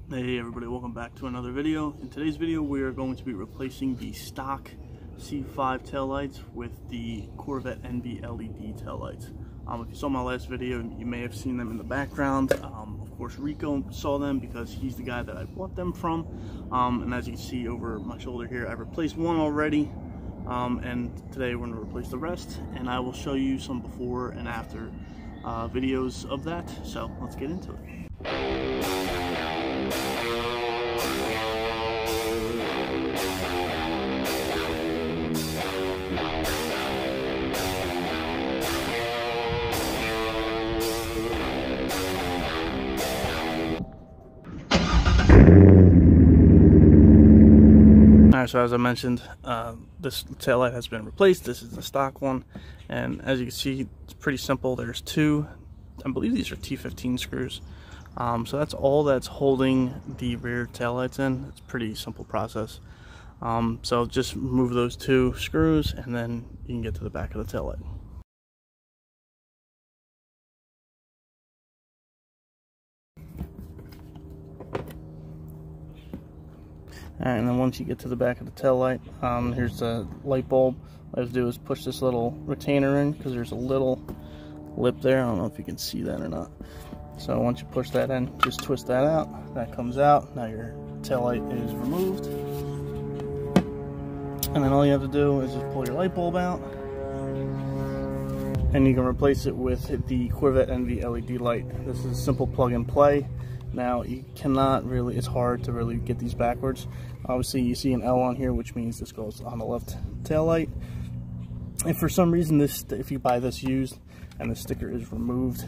Hey everybody, welcome back to another video. In today's video we are going to be replacing the stock C5 taillights with the Corvette Envy LED taillights. If you saw my last video, you may have seen them in the background. Of course Rico saw them because he's the guy that I bought them from. And as you can see over my shoulder here, I've replaced one already. And today we're going to replace the rest, and I will show you some before and after videos of that. So let's get into it. Alright, so as I mentioned, this taillight has been replaced. This is the stock one, and as you can see, it's pretty simple. There's two, I believe these are T15 screws. So that's all that's holding the rear taillights in. It's a pretty simple process. So just remove those two screws and then you can get to the back of the taillight. Alright, and then once you get to the back of the taillight, here's the light bulb. What I have to do is push this little retainer in because there's a little lip there. I don't know if you can see that or not. So once you push that in, just twist that out. That comes out. Now your taillight is removed. And then all you have to do is just pull your light bulb out. And you can replace it with the Corvette Envy LED light. This is a simple plug and play. Now you cannot really, it's hard to really get these backwards. Obviously you see an L on here, which means this goes on the left taillight. And for some reason this, if you buy this used and the sticker is removed,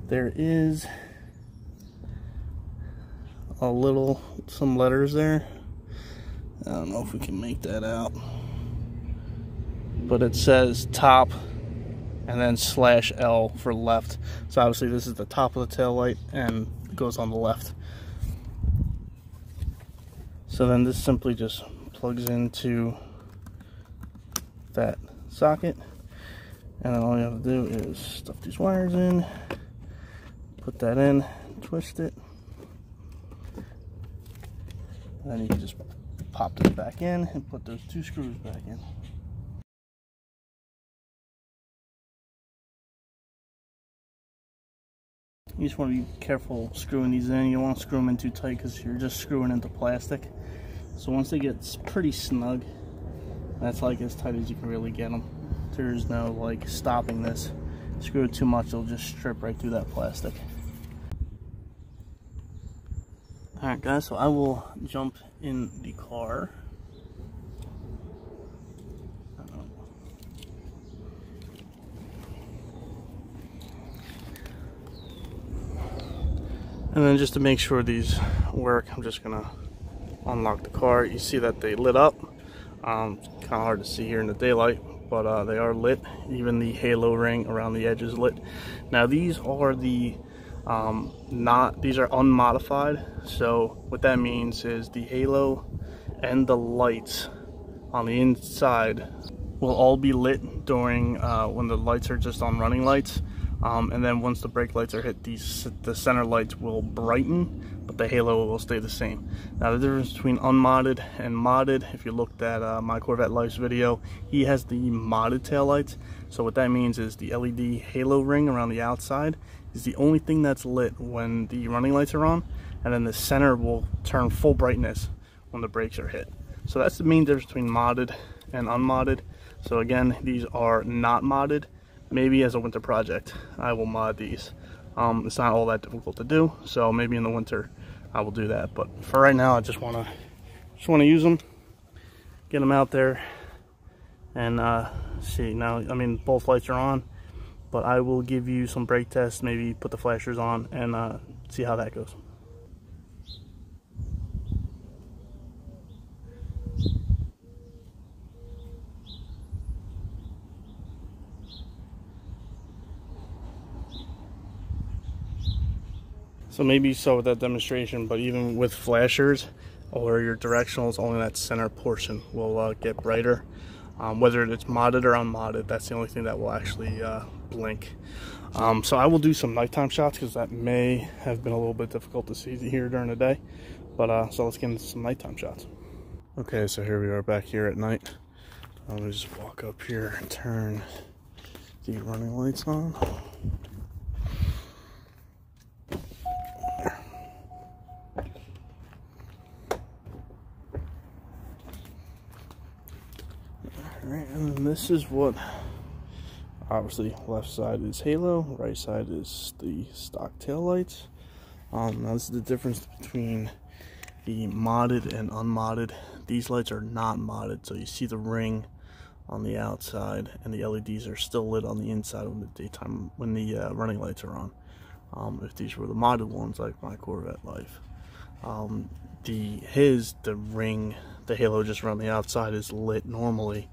there is some letters there. I don't know if we can make that out, but it says top and then /L for left. So obviously this is the top of the taillight and it goes on the left. So then this simply just plugs into that socket, and then all you have to do is stuff these wires in, put that in, twist it, and then you can just pop this back in and put those two screws back in. You just want to be careful screwing these in. You don't want to screw them in too tight because you're just screwing into plastic. So once they get pretty snug, that's like as tight as you can really get them. There's no like stopping this. Screw it too much, it'll just strip right through that plastic. Alright guys, so I will jump in the car. And then just to make sure these work, I'm just gonna unlock the car. You see that they lit up. Kind of hard to see here in the daylight, but they are lit. Even the halo ring around the edge is lit. Now these are the these are unmodified. So what that means is the halo and the lights on the inside will all be lit during when the lights are just on running lights. And then once the brake lights are hit, the center lights will brighten, but the halo will stay the same. Now the difference between unmodded and modded, if you looked at my Corvette Life's video, he has the modded taillights. So what that means is the LED halo ring around the outside is the only thing that's lit when the running lights are on, and then the center will turn full brightness when the brakes are hit. So that's the main difference between modded and unmodded. So again, these are not modded. Maybe as a winter project, I will mod these. It's not all that difficult to do, so maybe in the winter I will do that. But for right now, I just want to use them, get them out there, and see. Now, I mean, both lights are on, but I will give you some brake tests. Maybe put the flashers on and see how that goes. So maybe you saw with that demonstration, but even with flashers or your directionals, only that center portion will get brighter. Whether it's modded or unmodded, that's the only thing that will actually blink. So I will do some nighttime shots because that may have been a little bit difficult to see here during the day. But so let's get into some nighttime shots. Okay, so here we are back here at night. Let me just walk up here and turn the running lights on. Alright, and then this is what, obviously left side is Halo, right side is the stock taillights. Now this is the difference between the modded and unmodded. These lights are not modded, so you see the ring on the outside and the LEDs are still lit on the inside when the daytime, when the running lights are on. If these were the modded ones like my Corvette Life, the ring, the halo just around the outside is lit normally,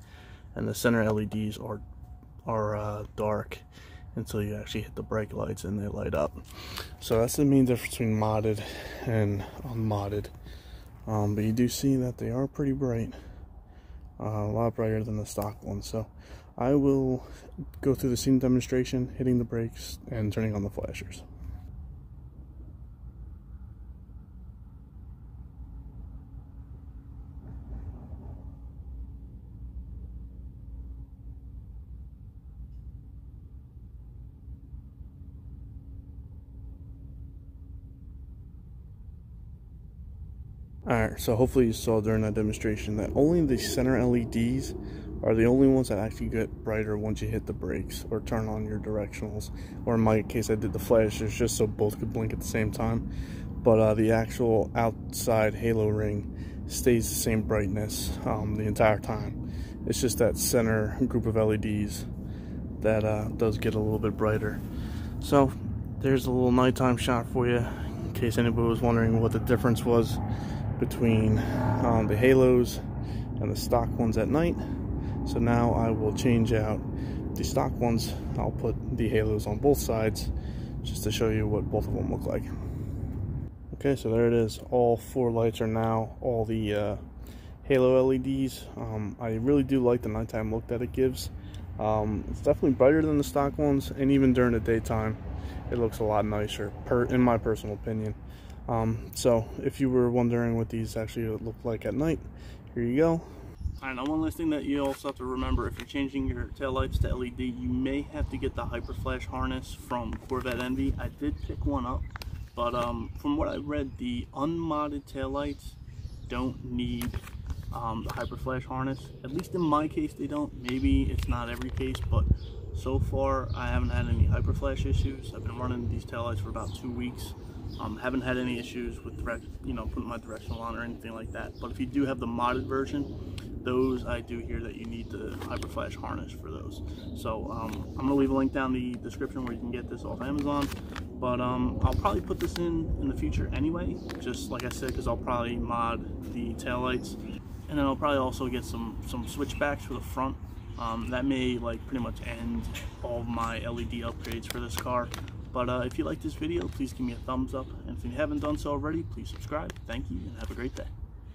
and the center LEDs are dark until you actually hit the brake lights and they light up. So that's the main difference between modded and unmodded. But you do see that they are pretty bright, a lot brighter than the stock ones. So I will go through the scene demonstration, hitting the brakes and turning on the flashers. Alright, so hopefully you saw during that demonstration that only the center LEDs are the only ones that actually get brighter once you hit the brakes or turn on your directionals. Or in my case, I did the flashers just so both could blink at the same time. But the actual outside halo ring stays the same brightness the entire time. It's just that center group of LEDs that does get a little bit brighter. So there's a little nighttime shot for you in case anybody was wondering what the difference was between the halos and the stock ones at night. So now I will change out the stock ones. I'll put the halos on both sides just to show you what both of them look like. Okay, so there it is. All four lights are now all the halo LEDs. I really do like the nighttime look that it gives. It's definitely brighter than the stock ones, and even during the daytime it looks a lot nicer, in my personal opinion. So if you were wondering what these actually look like at night, here you go. Alright, now one last thing that you also have to remember: if you're changing your taillights to LED, you may have to get the Hyperflash Harness from Corvette Envy. I did pick one up, but from what I read, the unmodded taillights don't need the Hyperflash Harness. At least in my case they don't. Maybe it's not every case, but so far I haven't had any Hyperflash issues. I've been running these taillights for about 2 weeks. Haven't had any issues with putting my directional on or anything like that. But if you do have the modded version, those I do hear that you need the Hyperflash Harness for those. So I'm gonna leave a link down in the description where you can get this off Amazon. But I'll probably put this in the future anyway, just like I said, because I'll probably mod the taillights, and then I'll probably also get some switchbacks for the front. That may pretty much end all of my LED upgrades for this car. But if you like this video, please give me a thumbs up, and if you haven't done so already, please subscribe. Thank you, and have a great day.